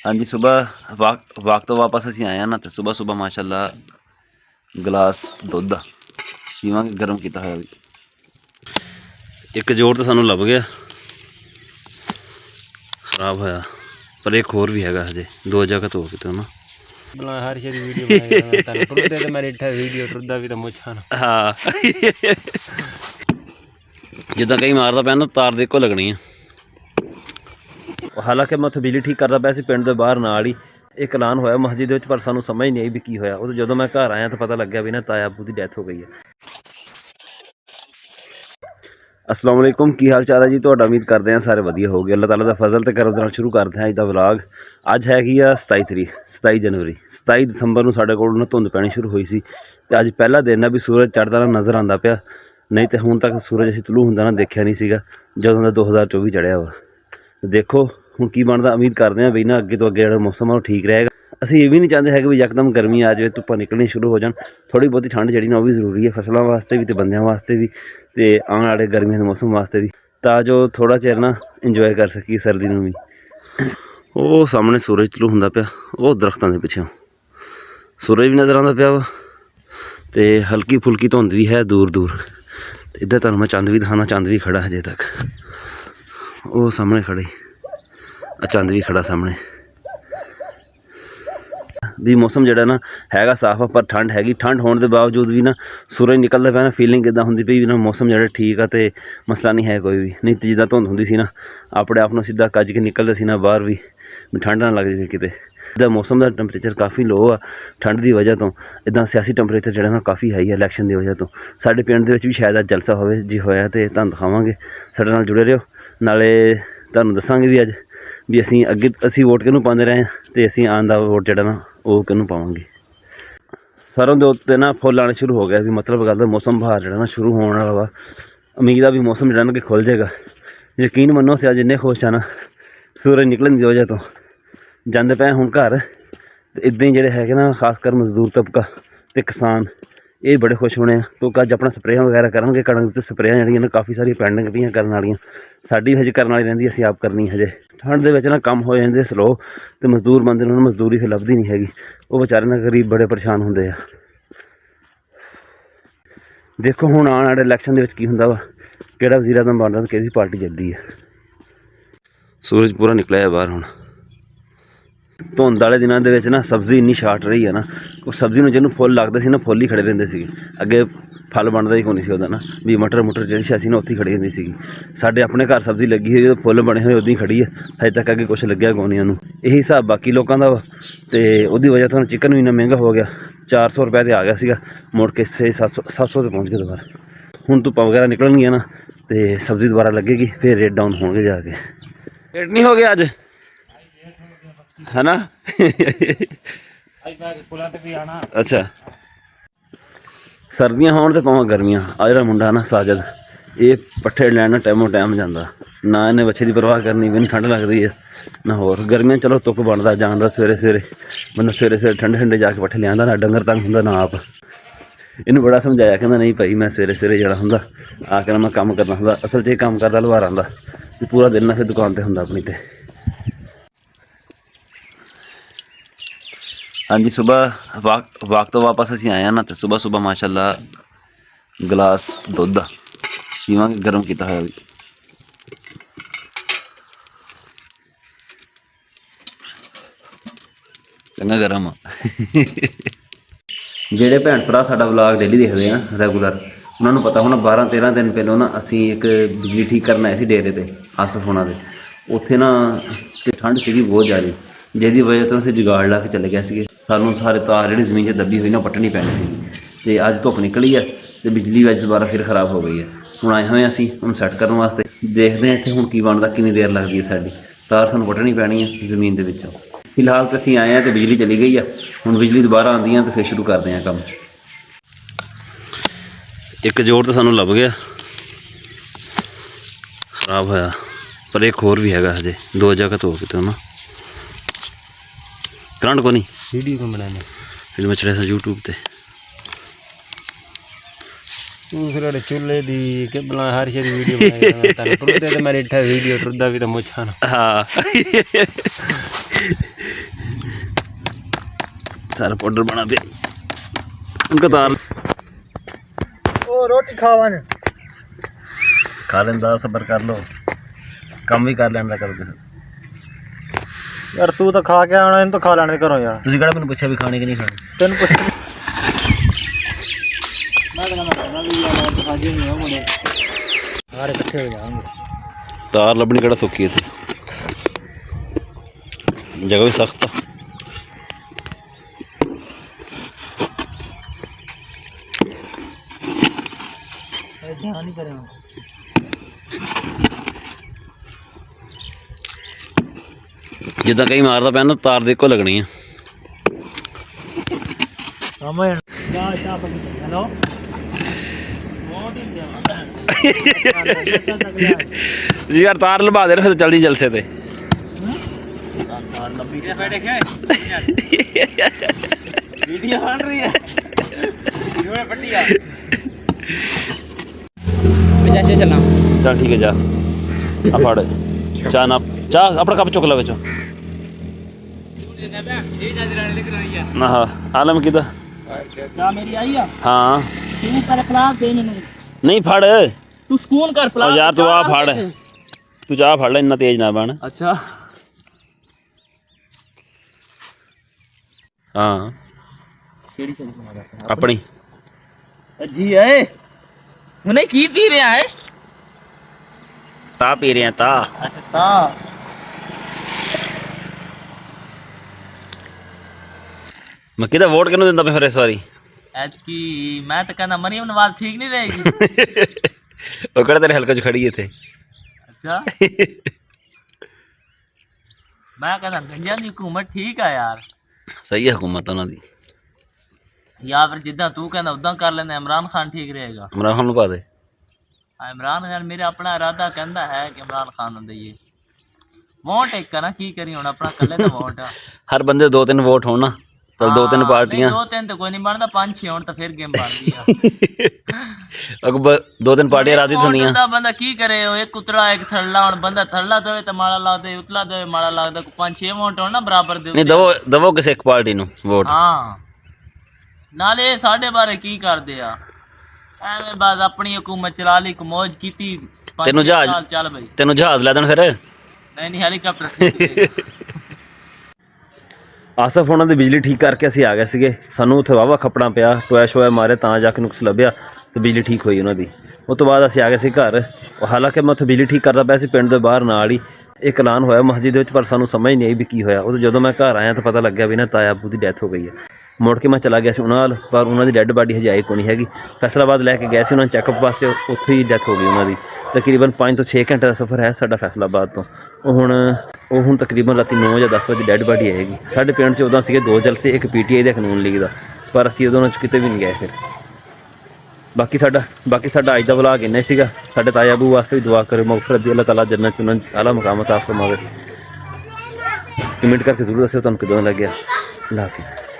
हाँ जी, सुबह वाक तो वापस असीं आए ना, तो सुबह सुबह माशाअल्लाह गिलास दुध दा पीवांगे गर्म किया होया भी। एक जोड़ तो सानू लभ गया खराब होया, पर एक होर भी हैगा हजे दो जगह तो किते ना हर शेरी वीडियो बनाई तन टुरदे ते मैं डिठा वीडियो टुरदा भी तो मुछा ना। हाँ जिद्दां कई मारदा पिया ना तार दे इक्को लगनी है। हालांकि मैं उत्थे बिजली ठीक करदा पिया सी पिंड दे बाहर नाल ही एक ऐलान होया मस्जिद दे विच, पर सानू समझ नहीं आई भी की होया। उदों जदों मैं घर आया तो पता लग्या भी ना ताया अब्बू दी डैथ हो गई है। अस्सलाम वालेकुम, की हाल चाल है जी तुहाडा? उम्मीद करते हैं सारे वधिया हो गए। अल्लाह ताला दा फजल ते करम दे नाल शुरू करते हैं अज दा व्लॉग। अज हैगी आ 27 तरीक 27 जनवरी 27 दसंबर नूं साडे कोल ना धुंध पैनी शुरू हुई सी ते अज पहला दिन है भी सूरज चढ़दा ना नज़र आंदा पिया, नहीं तो हुण तक सूरज असीं तलू हुंदा ना देखिया नहीं सीगा जदों दा 2024 चढ़िया वा। देखो हुण की बनदा, उम्मीद करते हैं भी ना अगे तो अगे जिहड़ा मौसम है वो ठीक रहेगा। ਅਸੀਂ ਇਹ ਵੀ ਨਹੀਂ ਚਾਹੁੰਦੇ ਹੈਗੇ ਵੀ ਯਕਦਮ ਗਰਮੀ ਆ ਜਾਵੇ, ਧੁੱਪਾਂ ਨਿਕਲਣੀ ਸ਼ੁਰੂ ਹੋ ਜਾਣ। ਥੋੜ੍ਹੀ ਬਹੁਤੀ ਠੰਡ ਜਿਹੜੀ ਨਾ ਉਹ ਵੀ ਜ਼ਰੂਰੀ ਹੈ ਫਸਲਾਂ ਵਾਸਤੇ ਵੀ ਅਤੇ ਬੰਦਿਆਂ ਵਾਸਤੇ ਵੀ, ਅਤੇ ਆਉਣ ਵਾਲੇ ਗਰਮੀਆਂ ਦੇ ਮੌਸਮ ਵਾਸਤੇ ਵੀ, ਤਾਂ ਜੋ ਥੋੜ੍ਹਾ ਚਿਰ ਨਾ ਇੰਜੋਏ ਕਰ ਸਕੀਏ ਸਰਦੀ ਨੂੰ ਵੀ। ਉਹ ਸਾਹਮਣੇ ਸੂਰਜ ਤਲੂ ਹੁੰਦਾ ਪਿਆ, ਉਹ ਦਰਖਤਾਂ ਦੇ ਪਿੱਛੋਂ ਸੂਰਜ ਵੀ ਨਜ਼ਰ ਆਉਂਦਾ ਪਿਆ ਵਾ, ਅਤੇ ਹਲਕੀ ਫੁਲਕੀ ਧੁੰਦ ਵੀ ਹੈ ਦੂਰ ਦੂਰ। ਅਤੇ ਇੱਧਰ ਤੁਹਾਨੂੰ ਮੈਂ ਚੰਦ ਵੀ ਦਿਖਾਉਂਦਾ, ਚੰਦ ਵੀ ਖੜ੍ਹਾ ਹਜੇ ਤੱਕ, ਉਹ ਸਾਹਮਣੇ ਖੜ੍ਹੇ ਚੰਦ ਵੀ ਖੜ੍ਹਾ ਸਾਹਮਣੇ। भी मौसम जो ना हैगा साफ है, पर ठंड हैगी। ठंड होने के बावजूद भी ना सूरज निकलता पाया ना, फीलिंग इदा होंगी पई भी ना मौसम जो ठीक है, तो मसला नहीं है कोई भी। नहीं तो जिदा धुंध होंदी सी ना अपने आप सीधा कज के निकलते सी ना बाहर भी ठंड ना लग जाए किते। इदा मौसम का टैंपरेचर काफ़ी लो आ ठंड की वजह तो। इदा सियासी टैंपरेचर जो ना काफ़ी हाई है इलैक्शन की वजह तो। साडे पिंड दे विच भी शायद अज जलसा होवे, जी होया तो तुहानूं दिखावांगे। साडे नाल जुड़े रहियो, नाले तुहानूं दस्सांगे भी अज भी असीं अगे असीं वोट किहनूं पाउंदे रहे ते असीं आउण दा वोट जिहड़ा ना ਉਹ ਕਿਹਨੂੰ ਪਾਵਾਂਗੇ। ਸਰੋਂ ਦੇ ਉੱਤੇ ਨਾ ਫੁੱਲ ਆਉਣੇ ਸ਼ੁਰੂ ਹੋ ਗਿਆ ਵੀ, ਮਤਲਬ ਗੱਲ ਦਾ ਮੌਸਮ ਬਹਾਰ ਜਿਹੜਾ ਨਾ ਸ਼ੁਰੂ ਹੋਣ ਵਾਲਾ ਵਾ। ਉਮੀਦ ਆ ਵੀ ਮੌਸਮ ਜਿਹੜਾ ਨਾ ਕਿ ਖੁੱਲ੍ਹ ਜਾਏਗਾ। ਯਕੀਨ ਮੰਨੋ ਅਸੀਂ ਅੱਜ ਇੰਨੇ ਖੁਸ਼ ਆ ਨਾ ਸੂਰਜ ਨਿਕਲਣ ਦੀ ਵਜ੍ਹਾ ਤੋਂ। ਜਾਂਦੇ ਪਏ ਹੁਣ ਘਰ, ਅਤੇ ਇੱਦਾਂ ਹੀ ਜਿਹੜੇ ਹੈਗੇ ਨਾ ਖਾਸ ਕਰ ਮਜ਼ਦੂਰ ਤਬਕਾ ਅਤੇ ਕਿਸਾਨ ਇਹ ਬੜੇ ਖੁਸ਼ ਹੋਣੇ ਆ, ਕਿਉਂਕਿ ਅੱਜ ਆਪਣਾ ਸਪਰੇਆਂ ਵਗੈਰਾ ਕਰਾਂਗੇ। ਕਣਕ ਉੱਤੇ ਸਪਰੇਆਂ ਜਿਹੜੀਆਂ ਨੇ ਕਾਫੀ ਸਾਰੀਆਂ ਪੈਂਡਿੰਗ ਪਈਆਂ ਕਰਨ ਵਾਲੀਆਂ, ਸਾਡੀ ਹਜੇ ਕਰਨ ਵਾਲੀ ਰਹਿੰਦੀ, ਅਸੀਂ ਆਪ ਕਰਨੀ ਹਜੇ। ਠੰਡ ਦੇ ਵਿੱਚ ਨਾ ਕੰਮ ਹੋ ਜਾਂਦੇ ਸਲੋ, ਅਤੇ ਮਜ਼ਦੂਰ ਬੰਦੇ ਨੂੰ ਮਜ਼ਦੂਰੀ ਫਿਰ ਲੱਭਦੀ ਨਹੀਂ ਹੈਗੀ। ਉਹ ਵਿਚਾਰੇ ਨਾ ਗਰੀਬ ਬੜੇ ਪਰੇਸ਼ਾਨ ਹੁੰਦੇ ਆ। ਦੇਖੋ ਹੁਣ ਆਉਣ ਵਾਲੇ ਇਲੈਕਸ਼ਨ ਦੇ ਵਿੱਚ ਕੀ ਹੁੰਦਾ ਵਾ, ਕਿਹੜਾ ਵਜ਼ੀਰ ਆਜ਼ਮ ਬਣਦਾ ਅਤੇ ਕਿਹੜੀ ਪਾਰਟੀ ਜਿੱਤਦੀ ਹੈ। ਸੂਰਜ ਪੂਰਾ ਨਿਕਲਿਆ ਬਾਹਰ ਹੁਣ। ਧੁੰਦ ਵਾਲੇ ਦਿਨਾਂ ਦੇ ਵਿੱਚ ਨਾ ਸਬਜ਼ੀ ਇੰਨੀ ਸ਼ਾਰਟ ਰਹੀ ਹੈ ਨਾ, ਉਹ ਸਬਜ਼ੀ ਨੂੰ ਜਿਹਨੂੰ ਫੁੱਲ ਲੱਗਦੇ ਸੀ ਨਾ ਫੁੱਲ ਹੀ ਖੜੇ ਰਹਿੰਦੇ ਸੀਗੇ। ਅੱਗੇ ਫਲ ਬਣਦਾ ਹੀ ਕੋਈ ਨਹੀਂ ਸੀ ਉਹਦਾ ਨਾ, ਵੀ ਮਟਰ ਮੁਟਰ ਜਿਹੜੀ ਸੀ ਨਾ ਉੱਥੇ ਹੀ ਖੜੀ ਜਾਂਦੀ ਸੀਗੀ। ਸਾਡੇ ਆਪਣੇ ਘਰ ਸਬਜ਼ੀ ਲੱਗੀ ਹੋਈ, ਫੁੱਲ ਬਣੇ ਹੋਏ ਉੱਦਾਂ ਹੀ ਖੜੀ ਹੈ, ਹਜੇ ਤੱਕ ਅੱਗੇ ਕੁਛ ਲੱਗਿਆ ਕੋਈ ਨਹੀਂ ਉਹਨੂੰ। ਇਹੀ ਹਿਸਾਬ ਬਾਕੀ ਲੋਕਾਂ ਦਾ ਵਾ, ਅਤੇ ਉਹਦੀ ਵਜ੍ਹਾ ਤੋਂ ਚਿਕਨ ਵੀ ਇੰਨਾ ਮਹਿੰਗਾ ਹੋ ਗਿਆ। 400 ਰੁਪਏ 'ਤੇ ਆ ਗਿਆ ਸੀਗਾ, ਮੁੜ ਕੇ 700 'ਤੇ ਪਹੁੰਚ ਗਿਆ ਦੁਬਾਰਾ। ਹੁਣ ਧੁੱਪਾਂ ਵਗੈਰਾ ਨਿਕਲਣਗੀਆਂ ਨਾ ਅਤੇ ਸਬਜ਼ੀ ਦੁਬਾਰਾ ਲੱਗੇਗੀ, ਫਿਰ ਰੇਟ ਡਾਊਨ ਹੋਣਗੇ ਜਾ ਕੇ। ਰੇਟ ਨਹੀਂ ਹੋ ਗਿਆ ਅੱਜ है ना अच्छा सर्दियां होण ते भावें गर्मियां। आ जिहड़ा मुंडा ना साजद, ये पट्ठे लैण टाइमों टाइम जांदा, ना इन्हें बच्चे की परवाह करनी भी ठंड लगदी है ना होर। गर्मियां चलो धुप्प बनदा जान दा, सवेरे सवेरे बंदा सवेरे सवेरे ठंडे ठंडे जाके पट्ठे लिआंदा, ना डंगर तंग हुंदा ना आप। इन्हूं बड़ा समझाया, कहंदा नहीं भाई मैं सवेरे सवेरे जिहड़ा हुंदा आके मैं काम करना हुंदा। असल च काम करदा लवार आंदा, पूरा दिन ना फिर दुकान ते हुंदा अपनी ते। हाँ जी, सुबह वाक तो वापस असीं आए ना, तो सुबह सुबह माशाअल्लाह गिलास दुध दा पीवांगे गर्म किया होया भी। चंगा गर्म आ ਜਿਹੜੇ ਭੈਣ ਭਰਾ ਸਾਡਾ ਵਲੌਗ ਡੇਲੀ ਦੇਖਦੇ ਆ ਰੈਗੂਲਰ, ਉਹਨਾਂ ਨੂੰ ਪਤਾ ਹੋਣਾ 12-13 ਦਿਨ ਪਹਿਲਾਂ ਨਾ ਅਸੀਂ ਇੱਕ ਬਿਜਲੀ ਠੀਕ ਕਰਨ ਆਏ ਸੀ ਡੇਰੇ 'ਤੇ ਆਸਫ ਹੋਣਾ ਦੇ। ਉੱਥੇ ਨਾ ਠੰਡ ਸੀਗੀ ਬਹੁਤ ਜ਼ਿਆਦਾ, ਜਿਹਦੀ ਵਜ੍ਹਾ ਤੋਂ ਅਸੀਂ ਜੁਗਾੜ ਲਾ ਕੇ ਚਲੇ ਗਏ ਸੀਗੇ। ਸਾਨੂੰ ਸਾਰੇ ਤਾਰ ਜਿਹੜੀ ਜ਼ਮੀਨ 'ਚ ਦੱਬੀ ਹੋਈ ਨਾ ਪੱਟਣੀ ਪੈਣੀ ਸੀ, ਅਤੇ ਅੱਜ ਧੁੱਪ ਨਿਕਲੀ ਹੈ ਅਤੇ ਬਿਜਲੀ ਅੱਜ ਦੁਬਾਰਾ ਫਿਰ ਖਰਾਬ ਹੋ ਗਈ ਹੈ। ਹੁਣ ਆਏ ਹੋਏ ਅਸੀਂ ਉਹਨੂੰ ਸੈੱਟ ਕਰਨ ਵਾਸਤੇ, ਦੇਖਦੇ ਹਾਂ ਇੱਥੇ ਹੁਣ ਕੀ ਬਣਦਾ, ਕਿੰਨੀ ਦੇਰ ਲੱਗਦੀ ਹੈ। ਸਾਡੀ ਤਾਰ ਸਾਨੂੰ ਪੱਟਣੀ ਪੈਣੀ ਹੈ ਜ਼ਮੀਨ ਦੇ ਵਿੱਚੋਂ। ਫਿਲਹਾਲ ਤਾਂ ਅਸੀਂ ਆਏ ਹਾਂ ਅਤੇ ਬਿਜਲੀ ਚਲੀ ਗਈ ਆ, ਹੁਣ ਬਿਜਲੀ ਦੁਬਾਰਾ ਆਉਂਦੀ ਆ ਤਾਂ ਫਿਰ ਸ਼ੁਰੂ ਕਰਦੇ ਹਾਂ ਕੰਮ। ਇੱਕ ਜੋੜ ਤਾਂ ਸਾਨੂੰ ਲੱਭ ਗਿਆ ਖਰਾਬ ਹੋਇਆ, ਪਰ ਇੱਕ ਹੋਰ ਵੀ ਹੈਗਾ ਹਜੇ ਦੋ ਜਗ੍ਹਾ ਤੋਂ ਕਿਤੇ ਨਾ करंट को नहीं वीडियो क्यों बनाने फिर मैं चढ़ा था यूट्यूब पे दूसरे चूल्हे दी के बना हर शेरी वीडियो बनाई तन टुरदे ते मैं डिठा वीडियो टुरदा भी तो मुछा ना। हाँ सारा पाउडर बना दे उनका तार ओ रोटी खावन खा लेंदा सबर कर लो काम भी कर लेंदा करो किसी यार तू तो खा के आना इन तो खा लेने करो यार ਤੁਸੀਂ ਕਿਹੜਾ ਮੈਨੂੰ ਪੁੱਛਿਆ ਵੀ ਖਾਣੇ ਕਿ ਨਹੀਂ ਖਾਣੇ तेन पुछ मैं तो कहना खाना भी यार खाजे नहीं हो मुझे सारे इकट्ठे हो जाएंगे तार लभनी किहड़ा सौखी है जगह भी सख्त है ध्यान नहीं करें जिदा कहीं मारदा पैन तार दे को लगनी है हेलो जी यार तार लभा दे फिर जल्दी जलसे ते वीडियो बन रही है चलना चल ठीक है जा आ फड़ चाह ना चाह अपना कप चुक ला विचों ना हाँ आलम किदा मेरी आई है हाँ तू कर खिलाफ दे मैनू नहीं फड़ तू सुकून कर ओ यार तू आ फड़ तू चाह फड़ ले इन्ना तेज ना बन अच्छा हाँ केड़ी चली सुना अपनी जी है मुने की पी रहा है ता पी रहे हैं ता अच्छा ता मैं किदा वोट किनू दिंदा पे फिर इस वारी ऐतकी मैं तो कहना मरियम नवाज ठीक नहीं रहेगी वो किहड़ा तेरे हल्के च खड़ी है थे अच्छा मैं कहना गंजा दी हुकूमत ठीक है यार सही है हुकूमत उन्हां दी या फिर जिद्दां तू कहना उदां कर लेंदे इमरान खान ठीक रहेगा इमरान खान नूं पा दे इमरान खान मेरा अपना इरादा कहता है कि इमरान खान ਨੂੰ ਦਈਏ ਵੋਟ ਇੱਕ ਨਾ ਕੀ ਕਰੀ ਹੁਣ ਆਪਣਾ ਕੱਲੇ ਦਾ ਵੋਟ ਆ हर बंदे दो तीन वोट हो ना चल दो तीन पार्टियां ਦੋ ਤਿੰਨ ਤੇ ਕੋਈ ਨਹੀਂ ਬਣਦਾ ਪੰਜ ਛੇ ਹੋਣ ਤਾਂ ਫਿਰ ਗੇਮ ਬਣਦੀ ਆ दो तीन पार्टियां राजी थोंदियां ਦਾ ਬੰਦਾ ਕੀ ਕਰੇ ਉਹ ਇੱਕ ਉਤਲਾ ਇੱਕ ਥੱਲਾ ਹੁਣ ਬੰਦਾ ਥੱਲਾ ਦੇਵੇ ਤੇ ਮਾੜਾ ਲੱਗਦਾ ਉਤਲਾ ਦੇਵੇ ਮਾੜਾ ਲੱਗਦਾ ਪੰਜ ਛੇ ਵੋਟ ਹੋਣ ਨਾ ਬਰਾਬਰ ਦੇ नहीं दवो किसी एक पार्टी नूं वोट ਹਾਂ ਨਾਲੇ ਸਾਡੇ ਬਾਰੇ ਕੀ ਕਰਦੇ ਆ ਐਵੇਂ ਬਸ ਆਪਣੀ ਹਕੂਮਤ ਚਲਾ ਲਈ ਕਮੋਜ ਕੀਤੀ ਤੈਨੂੰ ਜਹਾਜ਼ ਚੱਲ ਬਈ ਤੈਨੂੰ ਜਹਾਜ਼ ਲੈ ਦੇਣ ਫਿਰ ਨਹੀਂ ਹੈਲੀਕਾਪਟਰ ਆਸਫ ਉਹਨਾਂ ਦੀ ਬਿਜਲੀ ਠੀਕ ਕਰਕੇ ਅਸੀਂ ਆ ਗਏ ਸੀਗੇ ਸਾਨੂੰ ਉੱਥੇ ਵਾਵਾ ਖੱਪਣਾ ਪਿਆ ਟੋਇਆ ਸ਼ੋਇਆ ਮਾਰੇ ਤਾਂ ਜਾ ਕੇ ਨੁਕਸ ਲੱਭਿਆ ਤੇ ਬਿਜਲੀ ਠੀਕ ਹੋਈ ਉਹਨਾਂ ਦੀ ਉਸ ਤੋਂ ਬਾਅਦ ਅਸੀਂ ਆ ਗਏ ਸੀ ਘਰ ਹਾਲਾਂਕਿ ਮੈਂ ਉੱਥੇ ਬਿਜਲੀ ਠੀਕ ਕਰਦਾ ਪਿਆ ਸੀ ਪਿੰਡ ਦੇ ਬਾਹਰ ਨਾਲ ਹੀ ਇੱਕ ਐਲਾਨ ਹੋਇਆ ਮਸਜਿਦ ਦੇ ਵਿੱਚ ਪਰ ਸਾਨੂੰ ਸਮਝ ਨਹੀਂ ਆਈ ਵੀ ਕੀ ਹੋਇਆ ਉਦੋਂ ਜਦੋਂ ਮੈਂ ਘਰ ਆਇਆ ਤਾਂ ਪਤਾ ਲੱਗਿਆ ਵੀ ਨਾ ਤਾਇਆ ਆਬੂ ਦੀ ਡੈਥ ਹੋ ਗਈ ਹੈ ਮੁੜ ਕੇ ਮੈਂ ਚਲਾ ਗਿਆ ਸੀ ਉਹਨਾਂ ਨਾਲ ਪਰ ਉਹਨਾਂ ਦੀ ਡੈੱਡ ਬਾਡੀ ਹਜੇ ਆਈ ਕੋਈ ਨਹੀਂ ਹੈਗੀ ਫੈਸਲਾਬਾਦ ਲੈ ਕੇ ਗਏ ਸੀ ਉਹਨਾਂ ਨੂੰ ਚੈੱਕਅਪ ਵਾਸਤੇ ਉੱਥੇ ਹੀ ਡੈਥ ਹੋ ਗਈ ਉਹਨਾਂ ਦੀ ਤਕਰੀਬਨ 5 ਤੋਂ 6 ਘੰਟੇ ਦਾ ਸਫ਼ਰ ਹੈ ਸਾਡਾ ਫੈਸਲਾਬਾਦ ਤੋਂ ਉਹ ਹੁਣ ਤਕਰੀਬਨ ਰਾਤੀ 9 ਜਾਂ 10 ਵਜੇ ਡੈੱਡ ਬਾਡੀ ਆਏਗੀ ਸਾਡੇ ਪਿੰਡ 'ਚ ਉਦੋਂ ਸੀਗੇ 2 ਜਲਸੇ ਇੱਕ PTI ਦਾ ਕਾਨੂੰਨ ਲੀਗ ਦਾ ਪਰ ਅਸੀਂ ਉਦੋਂ 'ਚ ਕਿਤੇ ਵੀ ਨਹੀਂ ਗਏ ਫਿਰ ਬਾਕੀ ਸਾਡਾ ਅੱਜ ਦਾ ਵਲੌਗ ਇੰਨਾ ਹੀ ਸੀਗਾ ਸਾਡੇ ਤਾਇਆ ਆਬੂ ਵਾਸਤੇ ਵੀ ਦੁਆ ਕਰਿਓ ਮਗਫਰਤ ਦੀ ਅੱਲਾਹ ਤਾਲਾ ਜੰਨਤ 'ਚ ਉਹਨਾਂ ਨੂੰ ਆਲਾ ਮਕਾਮ ਅਤਾ ਫਰਮਾਵੇ ਕਮੈਂਟ ਕਰਕੇ ਜ਼ਰੂਰ ਦੱਸਿਓ ਤੁਹਾਨੂੰ ਕਿਦੋਂ ਲੱਗਿਆ ਅੱਲਾਹ ਹਾਫਿਜ਼